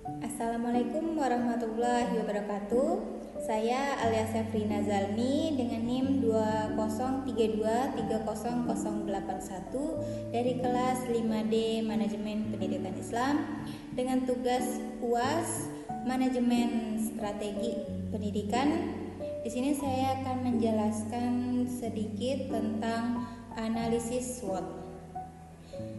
Assalamualaikum warahmatullahi wabarakatuh. Saya Alia Sefrina Zalmi dengan NIM 2032300081 dari kelas 5D Manajemen Pendidikan Islam dengan tugas UAS Manajemen Strategi Pendidikan. Di sini saya akan menjelaskan sedikit tentang analisis SWOT.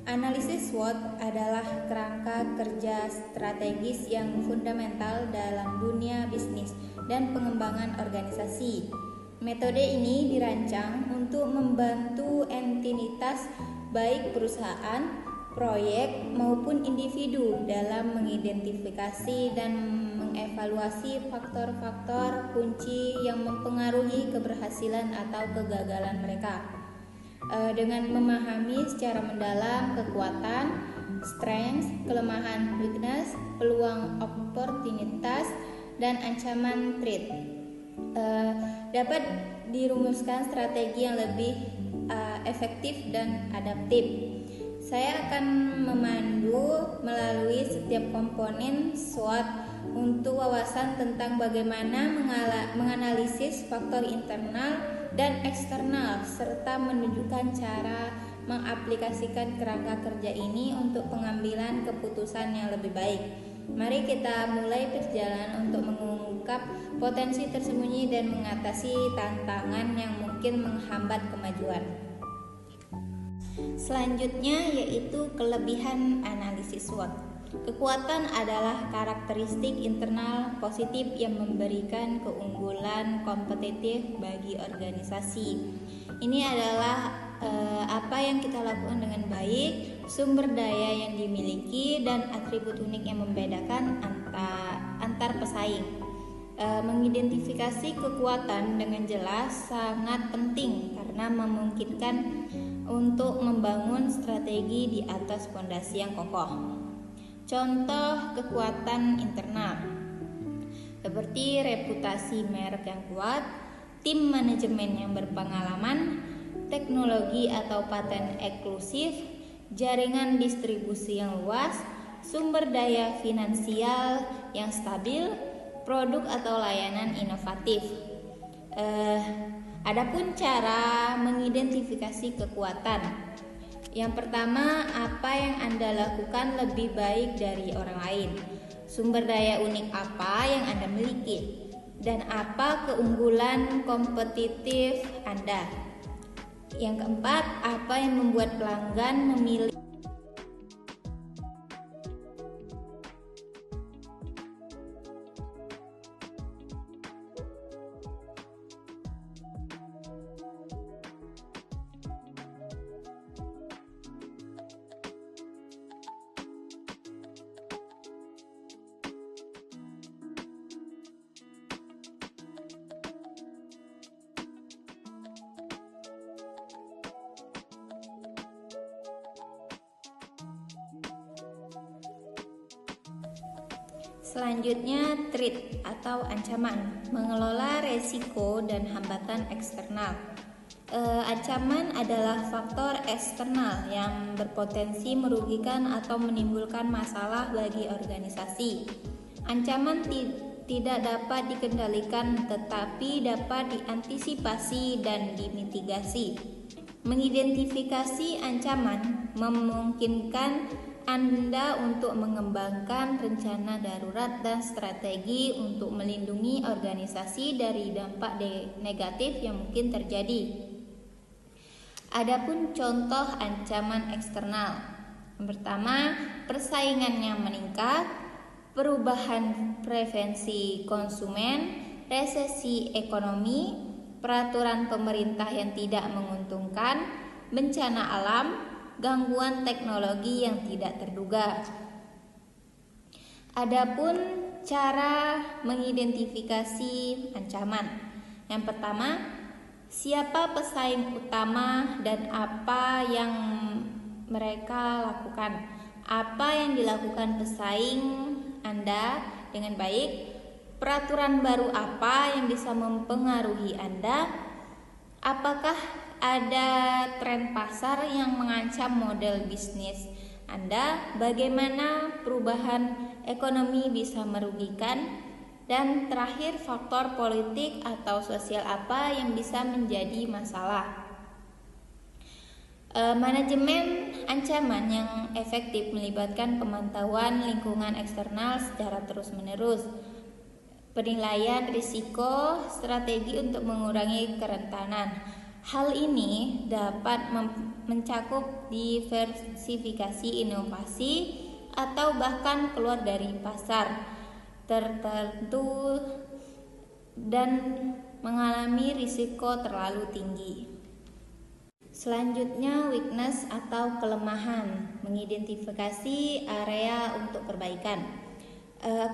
Analisis SWOT adalah kerangka kerja strategis yang fundamental dalam dunia bisnis dan pengembangan organisasi. Metode ini dirancang untuk membantu entitas baik perusahaan, proyek maupun individu dalam mengidentifikasi dan mengevaluasi faktor-faktor kunci yang mempengaruhi keberhasilan atau kegagalan mereka. Dengan memahami secara mendalam kekuatan, strength, kelemahan, weakness, peluang, opportunitas, dan ancaman, threat, dapat dirumuskan strategi yang lebih efektif dan adaptif. Saya akan memandu melalui setiap komponen SWOT untuk wawasan tentang bagaimana menganalisis faktor internal dan eksternal serta menunjukkan cara mengaplikasikan kerangka kerja ini untuk pengambilan keputusan yang lebih baik. Mari kita mulai perjalanan untuk mengungkap potensi tersembunyi dan mengatasi tantangan yang mungkin menghambat kemajuan. Selanjutnya yaitu kelebihan analisis SWOT. Kekuatan adalah karakteristik internal positif yang memberikan keunggulan kompetitif bagi organisasi. Ini adalah apa yang kita lakukan dengan baik, sumber daya yang dimiliki, dan atribut unik yang membedakan antar pesaing. Mengidentifikasi kekuatan dengan jelas sangat penting karena memungkinkan untuk membangun strategi di atas fondasi yang kokoh. Contoh kekuatan internal seperti reputasi merek yang kuat, tim manajemen yang berpengalaman, teknologi atau paten eksklusif, jaringan distribusi yang luas, sumber daya finansial yang stabil, produk atau layanan inovatif. Adapun cara mengidentifikasi kekuatan. Yang pertama, apa yang Anda lakukan lebih baik dari orang lain? Sumber daya unik apa yang Anda miliki? Dan apa keunggulan kompetitif Anda? Yang keempat, apa yang membuat pelanggan memilih Selanjutnya, threat atau ancaman, mengelola resiko dan hambatan eksternal. Ancaman adalah faktor eksternal yang berpotensi merugikan atau menimbulkan masalah bagi organisasi. Ancaman tidak dapat dikendalikan tetapi dapat diantisipasi dan dimitigasi. Mengidentifikasi ancaman memungkinkan Anda untuk mengembangkan rencana darurat dan strategi untuk melindungi organisasi dari dampak negatif yang mungkin terjadi. Adapun contoh ancaman eksternal. Yang pertama, persaingan yang meningkat, perubahan preferensi konsumen, resesi ekonomi, peraturan pemerintah yang tidak menguntungkan, bencana alam, gangguan teknologi yang tidak terduga. Adapun cara mengidentifikasi ancaman. Yang pertama, siapa pesaing utama dan apa yang mereka lakukan? Apa yang dilakukan pesaing Anda dengan baik? Peraturan baru apa yang bisa mempengaruhi Anda? Apakah ada tren pasar yang mengancam model bisnis Anda, bagaimana perubahan ekonomi bisa merugikan, dan terakhir faktor politik atau sosial apa yang bisa menjadi masalah. Manajemen ancaman yang efektif melibatkan pemantauan lingkungan eksternal secara terus-menerus, penilaian risiko, strategi untuk mengurangi kerentanan. Hal ini dapat mencakup diversifikasi inovasi atau bahkan keluar dari pasar tertentu dan mengalami risiko terlalu tinggi. Selanjutnya, weakness atau kelemahan, mengidentifikasi area untuk perbaikan.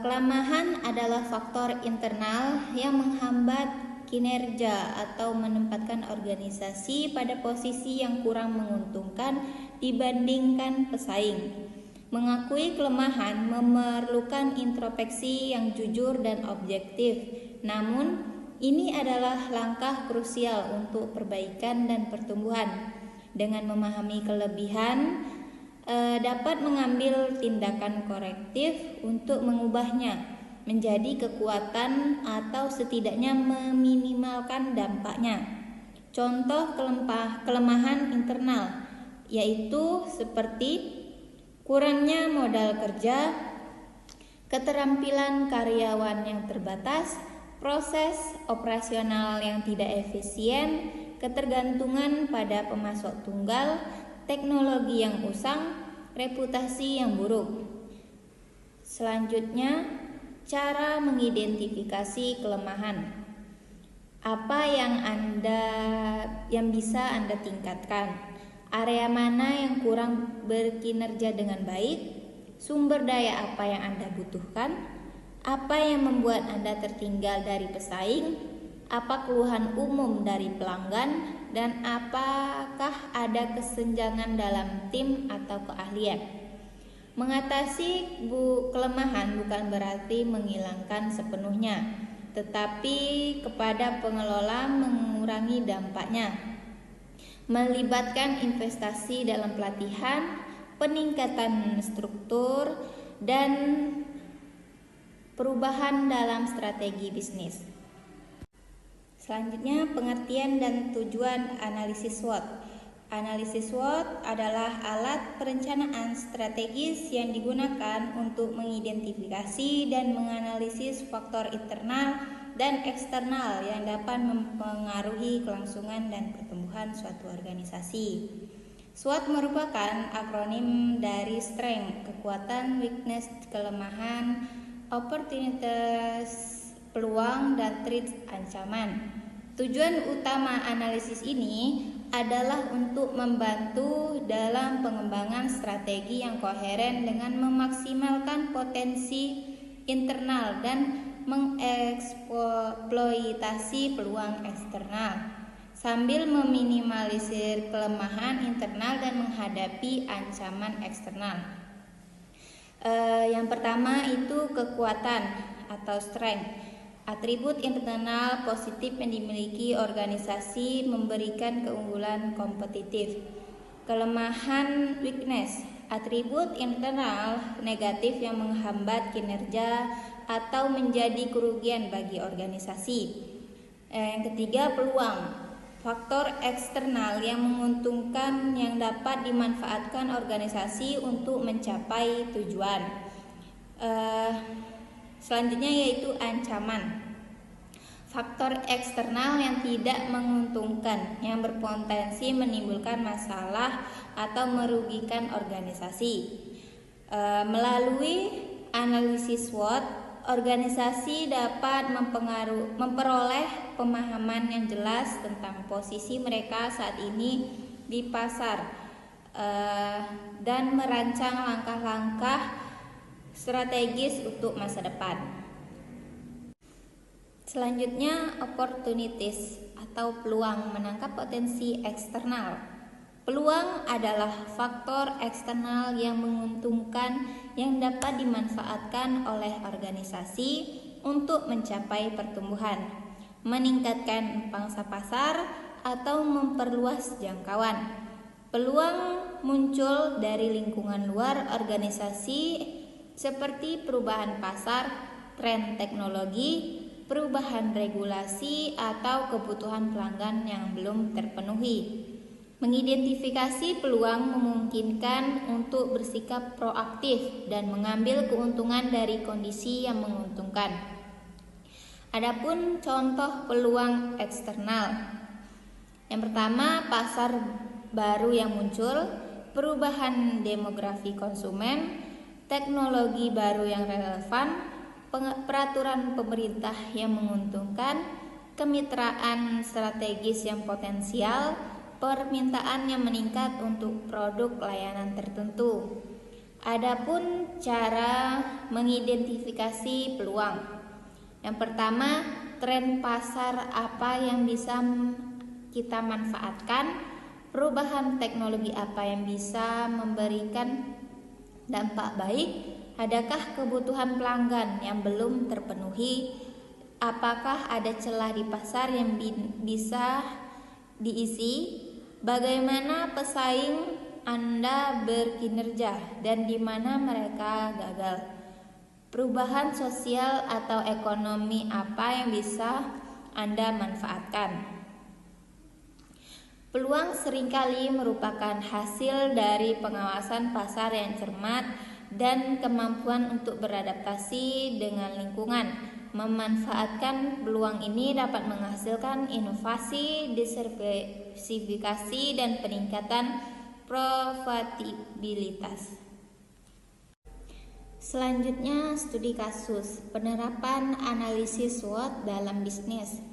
Kelemahan adalah faktor internal yang menghambat kinerja atau menempatkan organisasi pada posisi yang kurang menguntungkan dibandingkan pesaing. Mengakui kelemahan memerlukan introspeksi yang jujur dan objektif. Namun, ini adalah langkah krusial untuk perbaikan dan pertumbuhan. Dengan memahami kelebihan, dapat mengambil tindakan korektif untuk mengubahnya menjadi kekuatan atau setidaknya meminimalkan dampaknya. Contoh kelemahan internal yaitu seperti kurangnya modal kerja, keterampilan karyawan yang terbatas, proses operasional yang tidak efisien, ketergantungan pada pemasok tunggal, teknologi yang usang, reputasi yang buruk. Selanjutnya, cara mengidentifikasi kelemahan. Apa yang bisa Anda tingkatkan? Area mana yang kurang berkinerja dengan baik? Sumber daya apa yang Anda butuhkan? Apa yang membuat Anda tertinggal dari pesaing? Apa keluhan umum dari pelanggan? Dan apakah ada kesenjangan dalam tim atau keahlian? Mengatasi kelemahan bukan berarti menghilangkan sepenuhnya, tetapi kepada pengelola mengurangi dampaknya. Melibatkan investasi dalam pelatihan, peningkatan struktur, dan perubahan dalam strategi bisnis. Selanjutnya, pengertian dan tujuan analisis SWOT. Analisis SWOT adalah alat perencanaan strategis yang digunakan untuk mengidentifikasi dan menganalisis faktor internal dan eksternal yang dapat mempengaruhi kelangsungan dan pertumbuhan suatu organisasi. SWOT merupakan akronim dari strength, kekuatan, weakness, kelemahan, opportunities, peluang, dan threats, ancaman. Tujuan utama analisis ini adalah untuk membantu dalam pengembangan strategi yang koheren dengan memaksimalkan potensi internal dan mengeksploitasi peluang eksternal sambil meminimalisir kelemahan internal dan menghadapi ancaman eksternal. Yang pertama itu kekuatan atau strength. Atribut internal positif yang dimiliki organisasi memberikan keunggulan kompetitif. Kelemahan weakness, atribut internal negatif yang menghambat kinerja atau menjadi kerugian bagi organisasi. Yang ketiga, peluang, faktor eksternal yang menguntungkan yang dapat dimanfaatkan organisasi untuk mencapai tujuan. Selanjutnya yaitu ancaman, faktor eksternal yang tidak menguntungkan yang berpotensi menimbulkan masalah atau merugikan organisasi. Melalui analisis SWOT, organisasi dapat memperoleh pemahaman yang jelas tentang posisi mereka saat ini di pasar dan merancang langkah-langkah strategis untuk masa depan. Selanjutnya, opportunities atau peluang, menangkap potensi eksternal. Peluang adalah faktor eksternal yang menguntungkan yang dapat dimanfaatkan oleh organisasi untuk mencapai pertumbuhan, meningkatkan pangsa pasar, atau memperluas jangkauan. Peluang muncul dari lingkungan luar organisasi seperti perubahan pasar, tren teknologi, perubahan regulasi, atau kebutuhan pelanggan yang belum terpenuhi. Mengidentifikasi peluang memungkinkan untuk bersikap proaktif dan mengambil keuntungan dari kondisi yang menguntungkan. Adapun contoh peluang eksternal. Yang pertama, pasar baru yang muncul, perubahan demografi konsumen, teknologi baru yang relevan, peraturan pemerintah yang menguntungkan, kemitraan strategis yang potensial, permintaan yang meningkat untuk produk layanan tertentu. Adapun cara mengidentifikasi peluang. Yang pertama, tren pasar apa yang bisa kita manfaatkan, perubahan teknologi apa yang bisa memberikan dampak baik, adakah kebutuhan pelanggan yang belum terpenuhi, apakah ada celah di pasar yang bisa diisi, bagaimana pesaing Anda berkinerja dan di mana mereka gagal. Perubahan sosial atau ekonomi apa yang bisa Anda manfaatkan. Peluang seringkali merupakan hasil dari pengawasan pasar yang cermat dan kemampuan untuk beradaptasi dengan lingkungan. Memanfaatkan peluang ini dapat menghasilkan inovasi, diversifikasi, dan peningkatan profitabilitas. Selanjutnya, studi kasus, penerapan analisis SWOT dalam bisnis.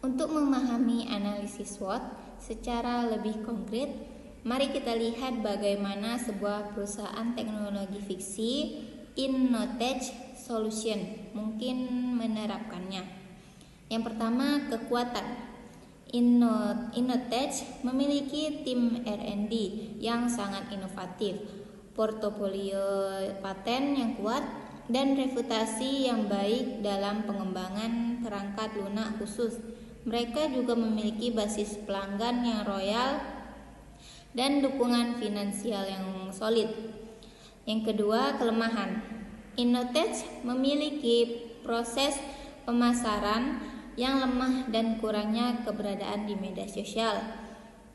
Untuk memahami analisis SWOT secara lebih konkret, mari kita lihat bagaimana sebuah perusahaan teknologi fiksi, InnoTech Solution, mungkin menerapkannya. Yang pertama, kekuatan. InnoTech memiliki tim R&D yang sangat inovatif, portofolio paten yang kuat, dan reputasi yang baik dalam pengembangan perangkat lunak khusus. Mereka juga memiliki basis pelanggan yang royal dan dukungan finansial yang solid. Yang kedua, kelemahan. InnoTech memiliki proses pemasaran yang lemah dan kurangnya keberadaan di media sosial.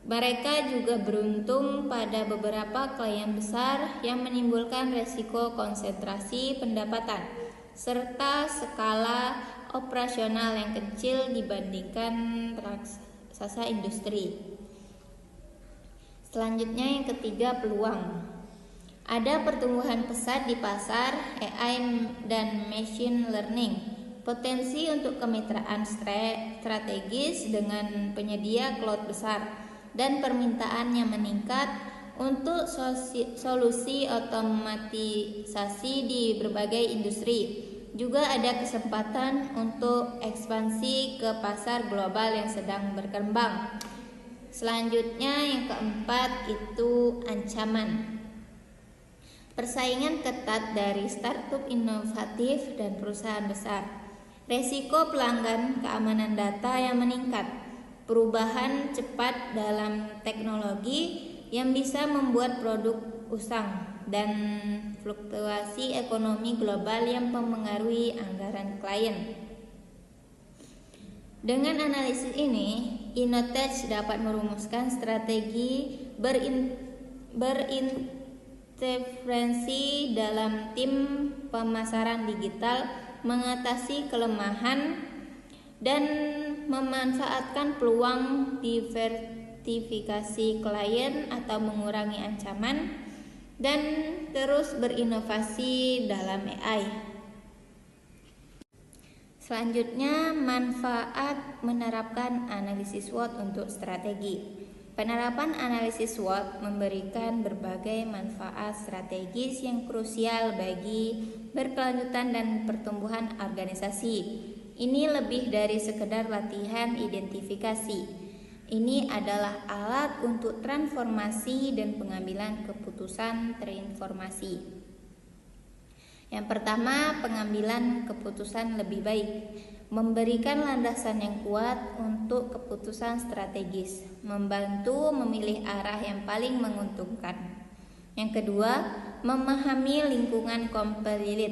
Mereka juga beruntung pada beberapa klien besar yang menimbulkan resiko konsentrasi pendapatan serta skala operasional yang kecil dibandingkan raksasa industri. Selanjutnya yang ketiga, peluang. Ada pertumbuhan pesat di pasar AI dan machine learning. Potensi untuk kemitraan strategis dengan penyedia cloud besar dan permintaan yang meningkat untuk solusi otomatisasi di berbagai industri. Juga ada kesempatan untuk ekspansi ke pasar global yang sedang berkembang. Selanjutnya yang keempat itu ancaman. Persaingan ketat dari startup inovatif dan perusahaan besar. Resiko pelanggan, keamanan data yang meningkat, perubahan cepat dalam teknologi yang bisa membuat produk usang, dan fluktuasi ekonomi global yang mempengaruhi anggaran klien. Dengan analisis ini, InnoTech dapat merumuskan strategi berintervensi dalam tim pemasaran digital, mengatasi kelemahan, dan memanfaatkan peluang diversifikasi klien atau mengurangi ancaman, dan terus berinovasi dalam AI. Selanjutnya, manfaat menerapkan analisis SWOT untuk strategi. Penerapan analisis SWOT memberikan berbagai manfaat strategis yang krusial bagi berkelanjutan dan pertumbuhan organisasi. Ini lebih dari sekedar latihan identifikasi. Ini adalah alat untuk transformasi dan pengambilan keputusan terinformasi. Yang pertama, pengambilan keputusan lebih baik, memberikan landasan yang kuat untuk keputusan strategis, membantu memilih arah yang paling menguntungkan. Yang kedua, memahami lingkungan kompetitif,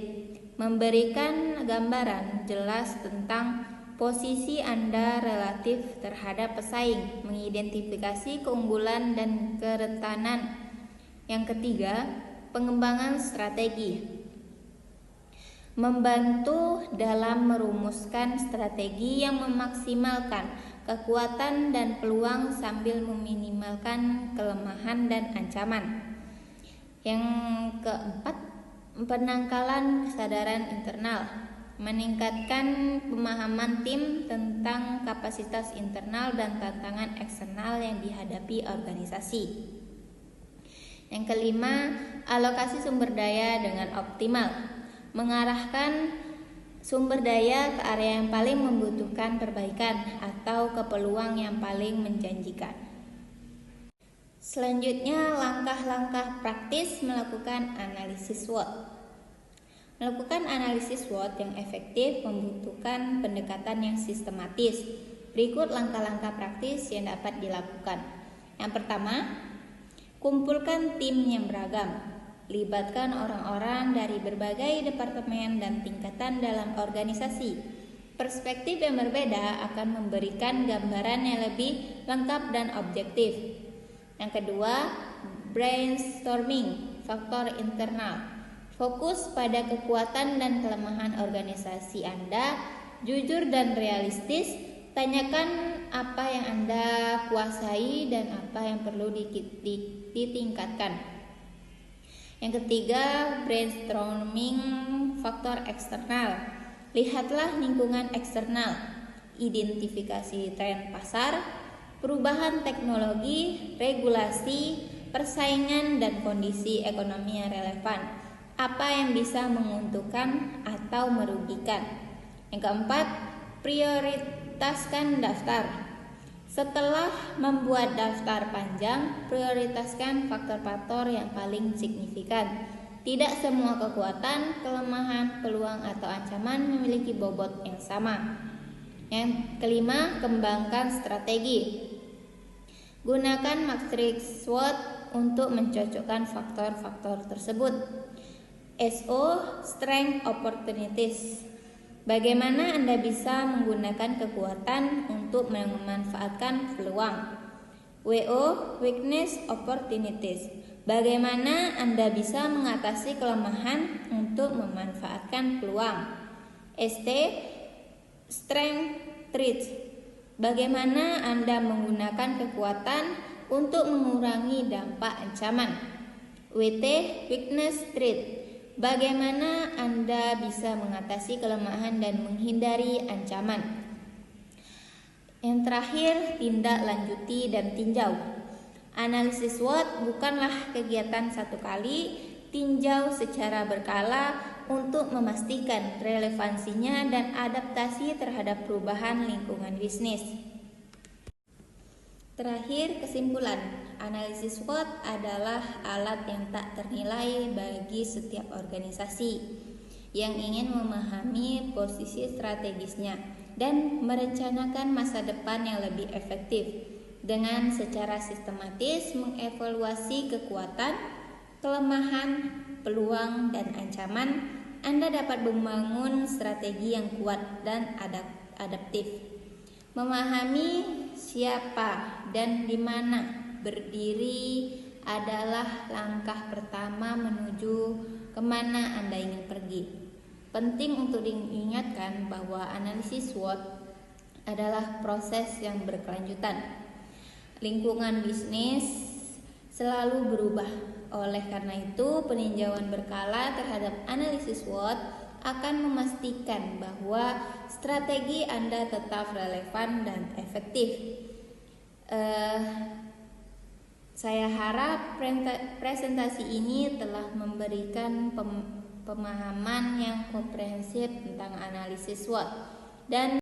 memberikan gambaran jelas tentang posisi Anda relatif terhadap pesaing, mengidentifikasi keunggulan dan kerentanan. Yang ketiga, pengembangan strategi, membantu dalam merumuskan strategi yang memaksimalkan kekuatan dan peluang sambil meminimalkan kelemahan dan ancaman. Yang keempat, penangkalan kesadaran internal, meningkatkan pemahaman tim tentang kapasitas internal dan tantangan eksternal yang dihadapi organisasi. Yang kelima, alokasi sumber daya dengan optimal, mengarahkan sumber daya ke area yang paling membutuhkan perbaikan atau ke peluang yang paling menjanjikan. Selanjutnya, langkah-langkah praktis melakukan analisis SWOT. Melakukan analisis SWOT yang efektif membutuhkan pendekatan yang sistematis. Berikut langkah-langkah praktis yang dapat dilakukan. Yang pertama, kumpulkan tim yang beragam. Libatkan orang-orang dari berbagai departemen dan tingkatan dalam organisasi. Perspektif yang berbeda akan memberikan gambaran yang lebih lengkap dan objektif. Yang kedua, brainstorming faktor internal. Fokus pada kekuatan dan kelemahan organisasi Anda, jujur dan realistis. Tanyakan apa yang Anda kuasai dan apa yang perlu ditingkatkan. Yang ketiga, brainstorming faktor eksternal. Lihatlah lingkungan eksternal, identifikasi tren pasar, perubahan teknologi, regulasi, persaingan, dan kondisi ekonomi yang relevan. Apa yang bisa menguntungkan atau merugikan. Yang keempat, prioritaskan daftar. Setelah membuat daftar panjang, prioritaskan faktor-faktor yang paling signifikan. Tidak semua kekuatan, kelemahan, peluang, atau ancaman memiliki bobot yang sama. Yang kelima, kembangkan strategi. Gunakan matriks SWOT untuk mencocokkan faktor-faktor tersebut. SO, Strength Opportunities. Bagaimana Anda bisa menggunakan kekuatan untuk memanfaatkan peluang. WO, Weakness Opportunities. Bagaimana Anda bisa mengatasi kelemahan untuk memanfaatkan peluang. ST, Strength Traits. Bagaimana Anda menggunakan kekuatan untuk mengurangi dampak ancaman. WT, Weakness Trait. Bagaimana Anda bisa mengatasi kelemahan dan menghindari ancaman. Yang terakhir, tindak lanjuti dan tinjau. Analisis SWOT bukanlah kegiatan satu kali, tinjau secara berkala untuk memastikan relevansinya dan adaptasi terhadap perubahan lingkungan bisnis. Terakhir, kesimpulan. Analisis SWOT adalah alat yang tak ternilai bagi setiap organisasi yang ingin memahami posisi strategisnya dan merencanakan masa depan yang lebih efektif. Dengan secara sistematis mengevaluasi kekuatan, kelemahan, peluang, dan ancaman, Anda dapat membangun strategi yang kuat dan adaptif. Memahami siapa dan di mana berdiri adalah langkah pertama menuju kemana Anda ingin pergi. Penting untuk diingatkan bahwa analisis SWOT adalah proses yang berkelanjutan. Lingkungan bisnis selalu berubah. Oleh karena itu, peninjauan berkala terhadap analisis SWOT akan memastikan bahwa strategi Anda tetap relevan dan efektif. Saya harap presentasi ini telah memberikan pemahaman yang komprehensif tentang analisis SWOT dan